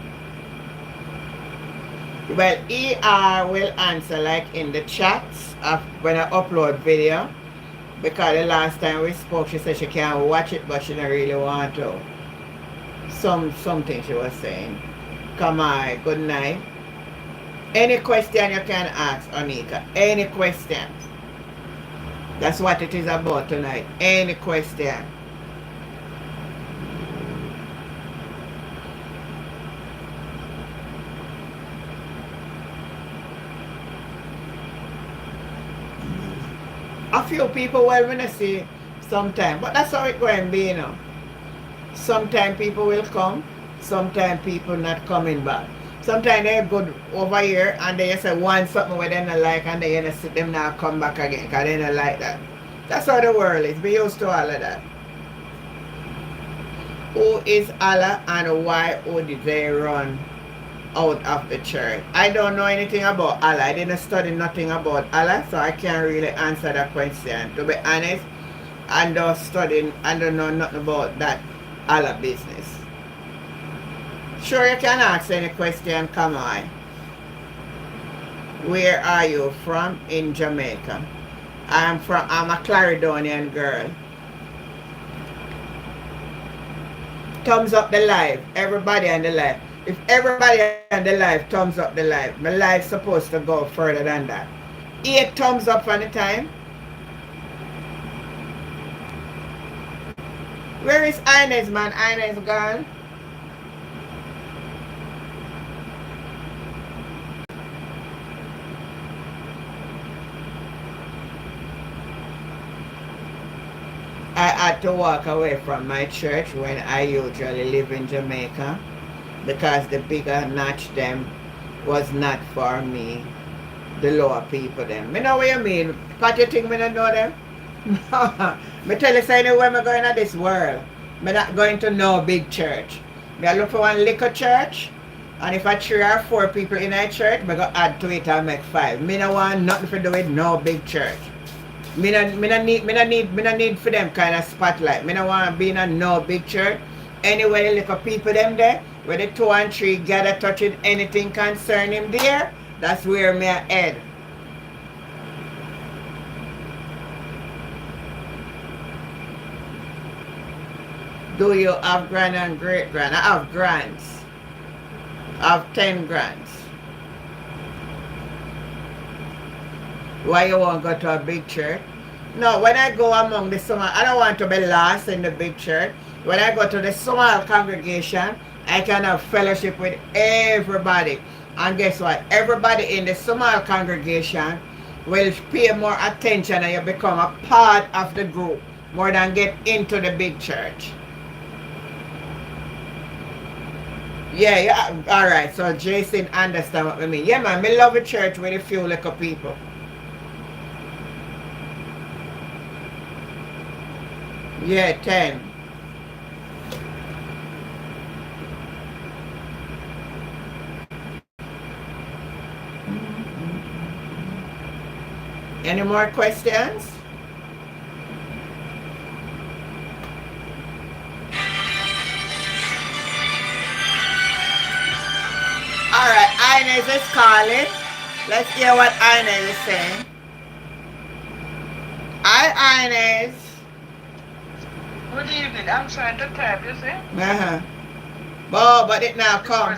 Well, ER will answer like in the chats of when I upload video. Because the last time we spoke, she said she can't watch it, but she don't really want to. Something she was saying. Come on, good night. Any question you can ask, Anika. Any question. That's what it is about tonight. Any question. A few people will want to see sometime, but that's how it going to be, you know. Sometime people will come, sometime people not coming back. Sometimes they're good over here and they say one something where they don't like and then you sit them now come back again because they don't like that. That's how the world is. Be used to all of that. Who is Allah and why would they run out of the church? I don't know anything about Allah. I didn't study nothing about Allah, so I can't really answer that question. To be honest, I don't study, I don't know nothing about that Allah business. Sure, you can ask any question, come on. Where are you from? In Jamaica. I'm a Clarendonian girl. Thumbs up the live. Everybody on the live. If everybody on the live thumbs up the live, my live's supposed to go further than that. 8 thumbs up on the time. Where is Inez, man? Inez gone. I had to walk away from my church when I usually live in Jamaica because the bigger notch them was not for me. The lower people them. Me know what you mean. But you think me don't know them? Me tell you say anywhere me going to this world, me not going to no big church. Me I look for one little church and if I 3 or 4 people in a church, me go add to it and make 5. Me no want nothing to do with no big church. Me no need for them kind of spotlight. Me no want to be in a no big church. Anywhere the little people them there, where the 2 and 3 gather touching anything concerning there, that's where me I head. Do you have grand and great grand? I have grands. I have 10 grands. Why you won't go to a big church? No, when I go among the small, I don't want to be last in the big church. When I go to the small congregation, I can have fellowship with everybody. And guess what? Everybody in the small congregation will pay more attention and you become a part of the group more than get into the big church. Yeah, all right. So Jason understand what I mean. Yeah, man, me love a church with a few little people. Yeah, 10. Any more questions? All right, Inez is calling. Let's hear what Inez is saying. Hi, Inez. Good evening. I'm trying to type, you see? Uh-huh. Oh, but it now come.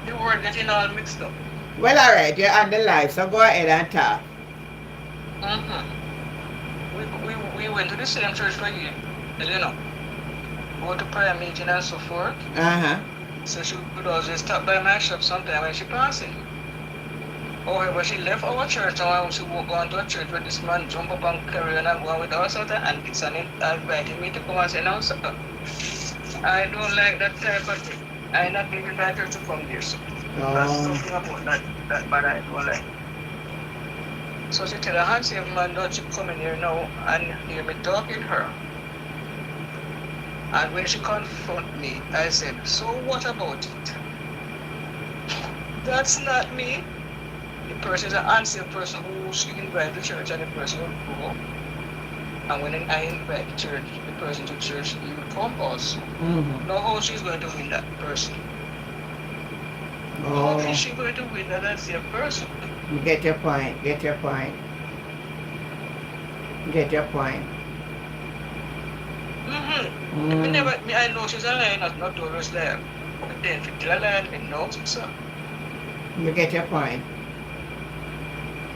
The word getting all mixed up. Well, all right, you're on the live, so go ahead and talk. We went to the same church for years, you know. Go to prayer meeting and so forth. Uh-huh. So she would always stop by my shop sometime when she passing. However, she left our church and she would go on to a church where this man jump up and carry on and go with us out and it's an inviting me to come and say, now, sir, I don't like that type of thing. I'm not being invited to come here, so. That's something about that bad I don't like. So she tell her handsafe man, don't you come in here now and hear me talking her. And when she confront me, I said, so what about it? That's not me. The person is an unsafe person who she invite to church and the person will go. And when I invite the person to church, he will come also. Mm-hmm. Now how she's going to win that person? Oh. How is she going to win that unsafe person? Get your point, get your point. Get your point. I know she's a liar, not always there. But then if you tell a liar, I know, so. You get your point.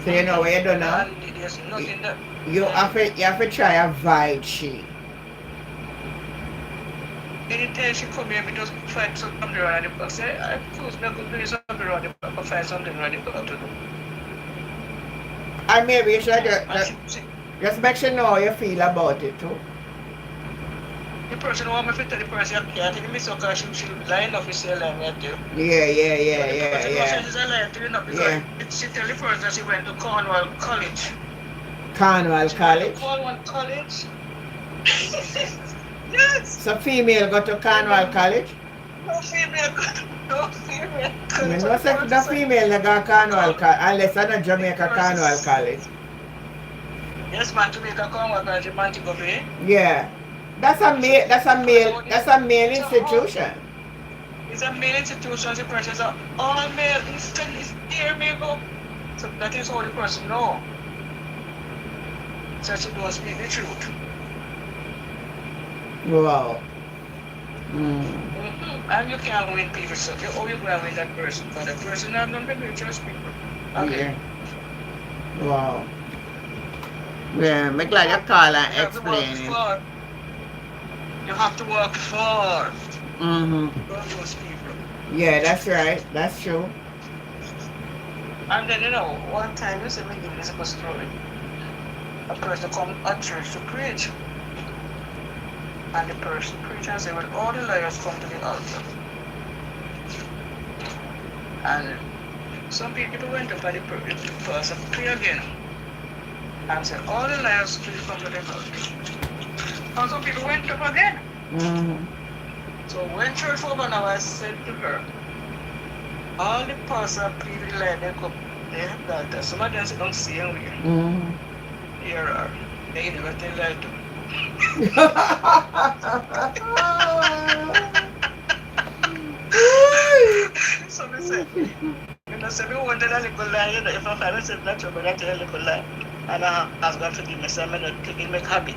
So you know what you do now? And there's nothing that... You have to try avoid she. Anytime she come here, we just find something around the back. Say, I suppose we could do something around the back or find something around the back to do. And maybe you should just make sure know how you feel about it too. the person who want me to tell the person you can't take me so because she lying up, you say lie me too. Yeah, yeah, But yeah, the yeah, person knows yeah. she's a liar to you know because Yeah. she tell the person that she went to Cornwall College. Cornwall She went to College. Cornwall College. Yes. So female go to And Cornwall then College. no female, no female Me college. no And the say person the said, female na go Cornwall come. College unless I not The Jamaica person, Cornwall College. yes, man, to make a Cornwall College, man, to go pay. Yeah. That's a So male that's a because male all this, that's a male so how institution. it's a male institution, the person said, all male, instead, is here, me go. So that is how the person know. So she don't speak the truth. Wow. Mm. And you can't win people, so oh, you can't win that person. But the person have nothing to trust people. Okay. Yeah. Wow. Yeah, me glad you call and You have to work explain it. for. You have to work for. Mm-hmm. Don't those people. Yeah, that's right. That's true. And then, you know, one time, you see me give this a story. A person come at church to preach. And the person preach and say, well, all the lawyers come to the altar. And some people went up and the person pray again. And said, all the lawyers please come to the altar. And some people went up again. Mm-hmm. So when church over now, I said to her, all the pastors please the lie, they come, they have that. Some of them say, don't see him here. Mm-hmm. Here are. They never tell lie to me. So me say, you know, say me wanted a little lie, you know, if I find myself not trouble, I tell a little lie. And I ask God forgive me, so I'm not taking my habit.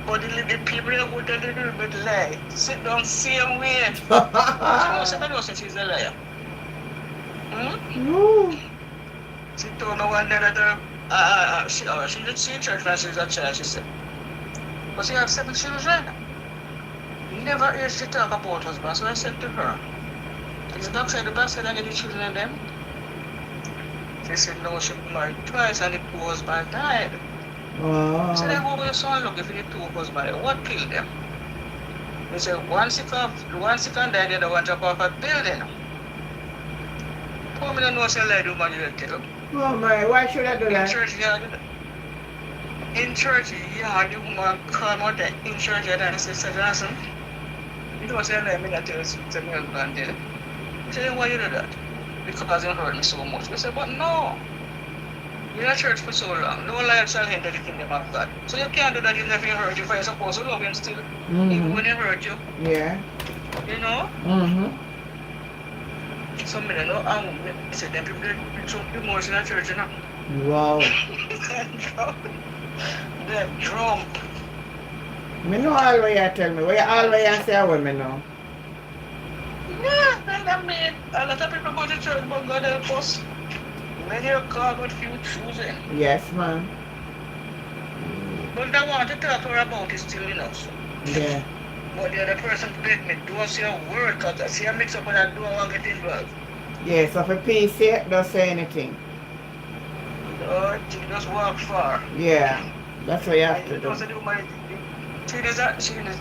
But the people who would tell a little bit lie, sit down same way. So I know she's a liar. No. She told me one day that she did see church when she was a child, she said. But she has 7 children. Never heard she talk about husband. So I said to her, is the outside the basket and the children and them? She said, no, she married twice and the two husbands died. I said, Wow. how will your son look if the two husbands? What killed them? They said, one sick and died, the other one jump off a building. Poor me don't know say lie do man you tell. Oh my, why should I do In that? church yard, the woman come out there in church yard and say, Sir Johnson, you don't say lie, me not tell you to me husband did. He said, why you do that? Because it hurt me so much. I said, but no. You're in church for so long. No liar shall enter the kingdom of God. So you can't do that even if he hurt you, for you're supposed to love him still. Even when he hurt you. Yeah. You know? Mm-hmm. So me don't know how me say them people they drunk the most in the church, you know. Wow. They're drunk. Me know all what you tell me. What you all what you say what me know. Yeah, and I mean, a lot of people go to church, but God help us. Many are called but few choosing. Yes, ma'am. But I want to talk to her about it still, you know. So. Yeah. But the other person beg me, don't say a word, because I see a mix up and I don't want to get involved. Yeah, so for peace sake, don't say anything. So she just walk far. Yeah. That's what you have And to you do. know, say the woman,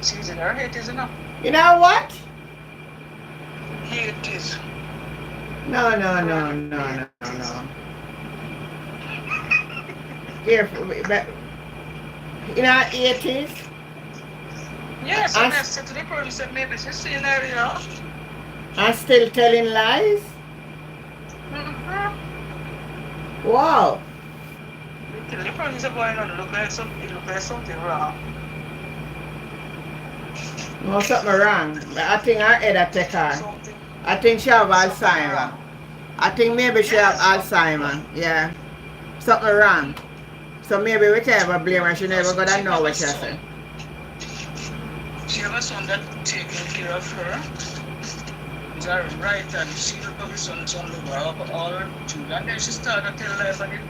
she's in her 80s, you know. You know what? 80s. No, no, no, no, no, no. Careful. But in our 80s, Yes, and I said to the person, said, maybe she's seen her, you know. I'm still telling lies? Mm-hmm. Wow. The person said, boy, no, it look like something wrong. No, something wrong. But I think her head a take her. Something, I think she have something Alzheimer. wrong. I think maybe she have Yes, Alzheimer. Yeah. Something wrong. So maybe we can ever blame her. She never because gonna she know have a what she son. said. She have a son that taking care of her. Is her right and she look of his son look her all her children. And then she started to tell life and it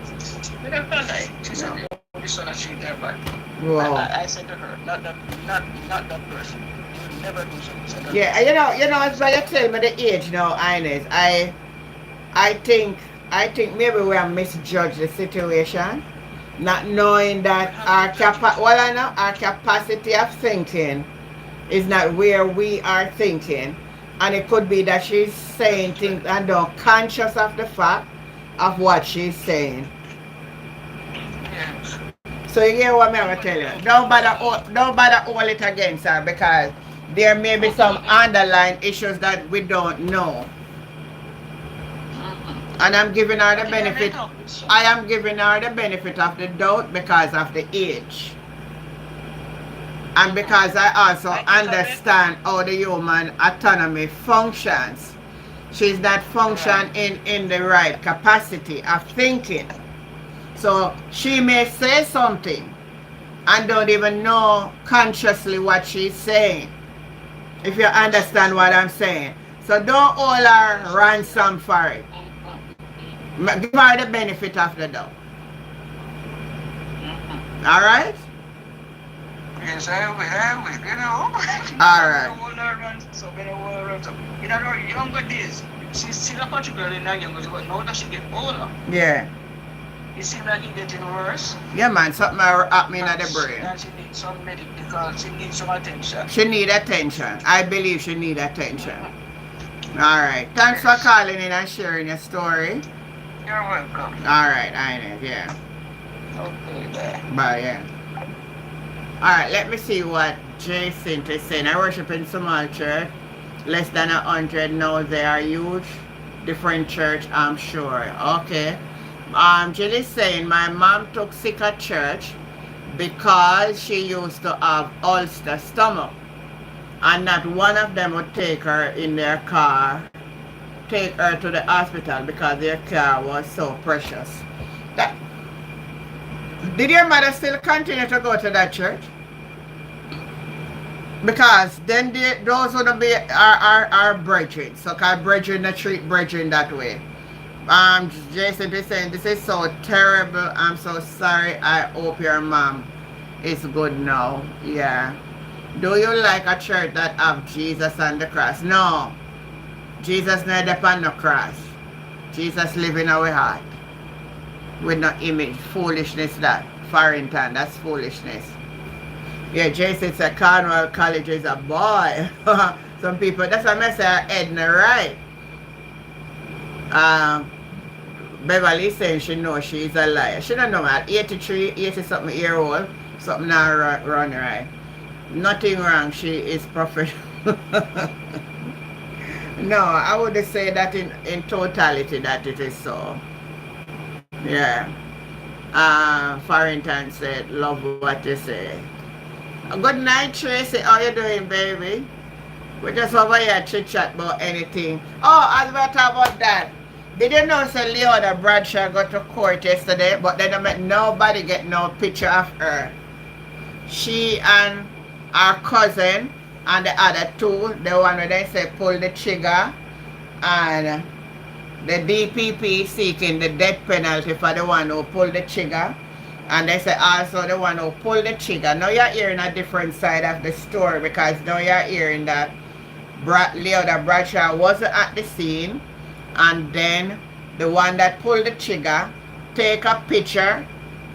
never lie. She said, oh, the son has treated her bad. Wow. I said to her, not that person. You would never do something. Yeah, you know, as by you tell me the age now, Ines, I think maybe we have misjudged the situation, not knowing that our capacity of thinking It's not where we are thinking. And it could be that she's saying things and not conscious of the fact of what she's saying. Yes. So you hear what I'm going to tell you. Don't bother hold it against her because there may be some underlying issues that we don't know. And I'm giving her the benefit. I am giving her the benefit of the doubt because of the age. And because I also understand how the human autonomy functions. She's not functioning in the right capacity of thinking. So she may say something and don't even know consciously what she's saying. If you understand what I'm saying. So don't hold her ransom for it. Give her the benefit of the doubt. Alright? Yes, I will, you know. Alright. So, in her younger days, she's still a particular in her younger days, but now that she get older, Yeah. it seems like it's getting worse. Yeah, man, something happening at the brain. And she needs some medical, she needs some attention. She need attention. I believe she need attention. Alright. Thanks for calling in and sharing your story. You're welcome. Alright, I know, yeah. Okay, bye. Bye, yeah. Alright, let me see what Jason is saying. I worship in small church. Less than 100 now. They are huge. Different church, I'm sure. Okay. Jilly's saying my mom took sick at church because she used to have ulcer stomach. And not one of them would take her in their car, take her to the hospital because their car was so precious. Did your mother still continue to go to that church? Because then those would be our brethren. So called brethren that treat brethren that way. Jason is saying this is so terrible. I'm so sorry. I hope your mom is good now. Yeah. Do you like a church that have Jesus on the cross? No. Jesus not upon the cross. Jesus live in our heart. With no image. Foolishness that. Farrington, that's foolishness. Yeah, Jason said Cornwall College is a boy. Some people, that's what I say Edna right. Beverly saying she knows she's a liar. She don't know at 83, 80 something year old. Something not run right. Nothing wrong. She is professional. No, I would say that in totality that it is so. Yeah. Farrington said, love what you say. Good night, Tracy. How you doing, baby? We just over here chit-chat about anything. Oh, as we talk about that, did you know say Leona Bradshaw got to court yesterday, but they don't make nobody get no picture of her. She and her cousin and the other two, the one where they say pull the trigger, and the DPP seeking the death penalty for the one who pulled the trigger. And they say also the one who pulled the trigger. Now you're hearing a different side of the story because now you're hearing that Leona Bradshaw wasn't at the scene, and then the one that pulled the trigger take a picture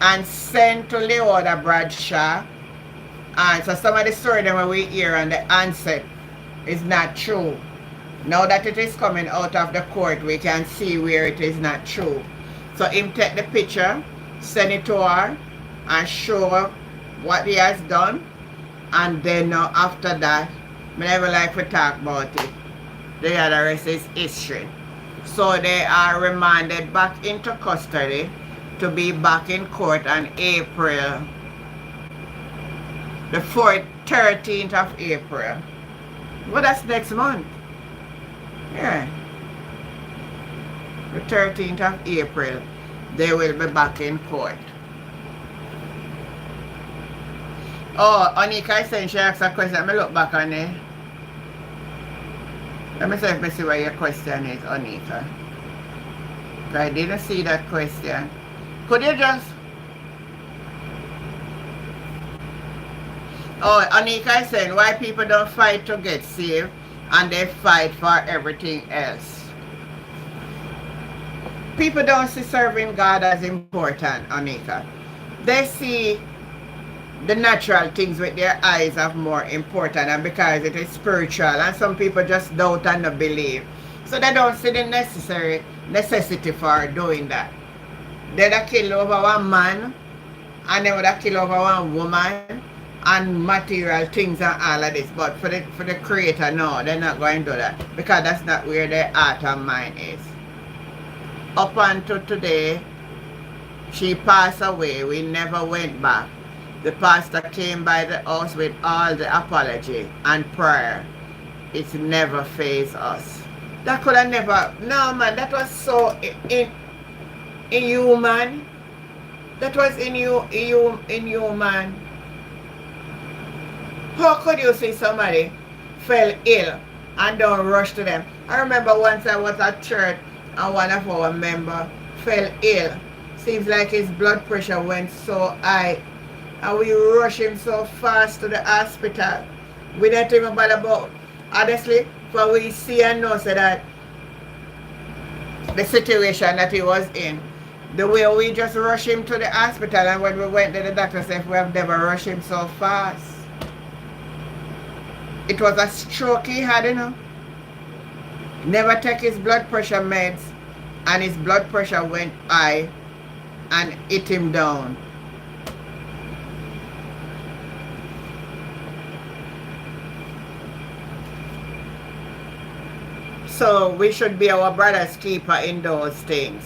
and send to Leona Bradshaw. And so some of the story that we hear and the answer is not true. Now that it is coming out of the court, we can see where it is not true. So him take the picture, send it to her, and show her what he has done. And then after that, I never like to talk about it. The other rest is history. So they are remanded back into custody to be back in court on April, the 13th of April. Well, that's next month. Yeah. The 13th of April, they will be back in court. Oh, Anika is saying she asked a question. Let me look back on it. Let me see if I see what your question is, Anika. I didn't see that question. Could you just... Oh, Anika is saying why people don't fight to get saved and they fight for everything else. People don't see serving God as important, Anika. They see the natural things with their eyes are more important, and because it is spiritual, and some people just doubt and not believe, so they don't see the necessary necessity for doing that. They'd have kill over one man, and they would have kill over one woman, and material things and all of this. But for the creator, no, they're not going to do that, because that's not where their heart and mind is. Up until today, she passed away. We never went back. The pastor came by the house with all the apology and prayer. It's never phased us. That could have never, no man, that was so inhuman. That was inhuman. How could you see somebody fell ill and don't rush to them? I remember once I was at church and one of our members fell ill. Seems like his blood pressure went so high, and we rush him so fast to the hospital. We didn't even bother about, honestly, for we see and know so that the situation that he was in, the way we just rush him to the hospital, and when we went there, the doctor said we have never rushed him so fast. It was a stroke he had, you know. Never take his blood pressure meds, and his blood pressure went high and hit him down. So we should be our brother's keeper in those things.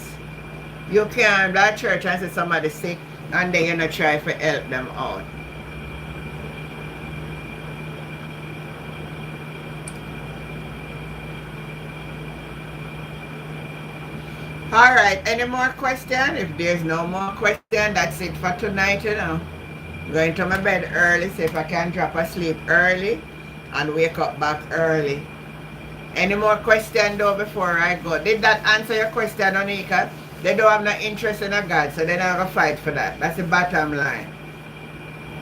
You can't go to church and see somebody sick and then you're not try to help them out. Alright, any more question? If there's no more question, that's it for tonight, you know. I'm going to my bed early, see if I can drop asleep early and wake up back early. Any more question though before I go? Did that answer your question, Onika? They don't have no interest in a God, so they're not going to fight for that. That's the bottom line.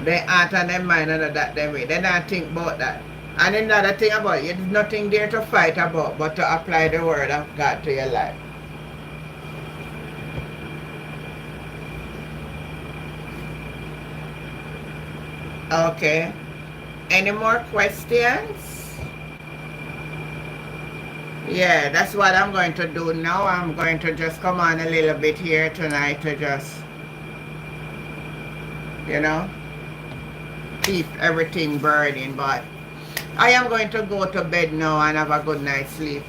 They aren't on their mind and that their way. They don't think about that. And another thing about it, there's nothing there to fight about but to apply the word of God to your life. Okay. Any more questions? Yeah, that's what I'm going to do now. I'm going to just come on a little bit here tonight to just, you know, keep everything burning. But I am going to go to bed now and have a good night's sleep.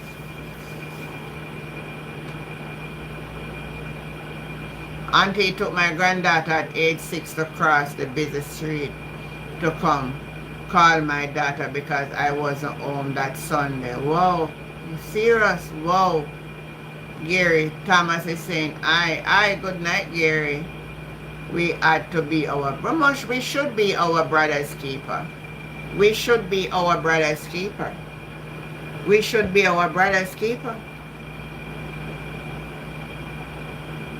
Auntie took my granddaughter at age 6 to cross the busy street to come call my daughter because I wasn't home that Sunday. Whoa, you serious? Whoa. Gary Thomas is saying, I, good night, Gary. We ought to be we should be our brother's keeper. We should be our brother's keeper. We should be our brother's keeper.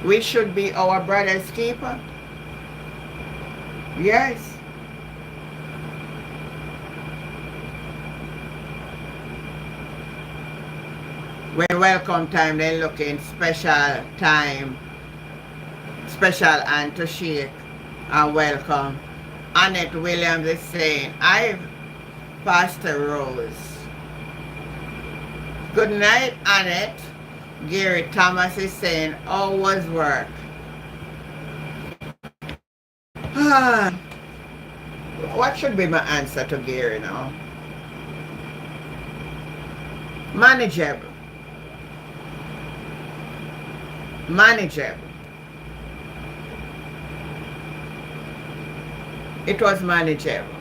We should be our brother's keeper. Yes. When welcome time, they looking special time, special and to shake and welcome. Annette Williams is saying, I've Pastor Rose. Good night, Annette. Gary Thomas is saying, how was work? What should be my answer to Gary now? Manageable. Manageable. It was manageable.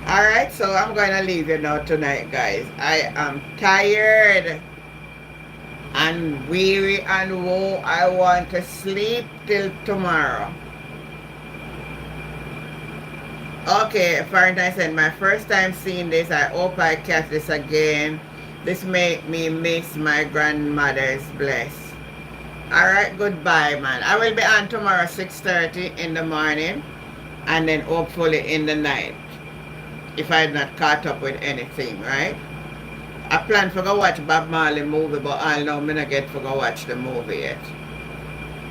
Alright, so I'm going to leave you now tonight, guys. I am tired and weary and woe. I want to sleep till tomorrow. Okay, Fahrenheit said, my first time seeing this. I hope I catch this again. This make me miss my grandmother's bless. Alright, goodbye, man. I will be on tomorrow 6:30 in the morning and then hopefully in the night. If I'm not caught up with anything, right? I plan to go watch Bob Marley movie, but I know I'm not get to go watch the movie yet.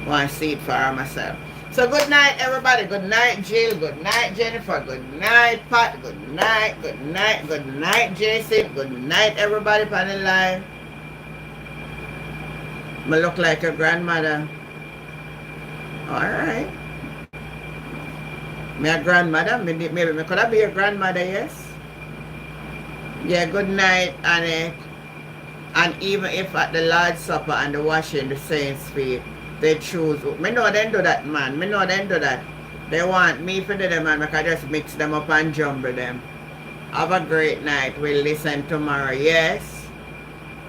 Want to see it for myself. So good night, everybody. Good night, Jill. Good night, Jennifer. Good night, Pat. Good night. Good night. Good night, Jason. Good night, everybody on the line. I look like a grandmother. All right. Me a grandmother. Maybe me could I be a grandmother? Yes. Yeah. Good night, Annette. And even if at the Lord's Supper and the washing the saints' feet, they choose. Me know they do that, man. Me know they do that. They want me for do them, and I can just mix them up and jumble them. Have a great night. We'll listen tomorrow. Yes.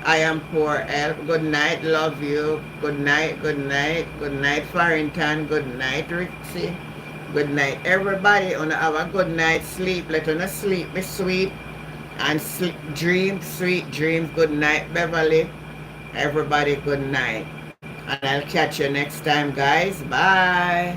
I am poor elf. Good night. Love you. Good night. Good night. Good night, Farrington. Good night, Rixie. Good night, everybody. Wanna have a good night sleep. Let us sleep, me sweet. And sleep, dream, sweet dreams. Good night, Beverly. Everybody, good night. And I'll catch you next time, guys. Bye.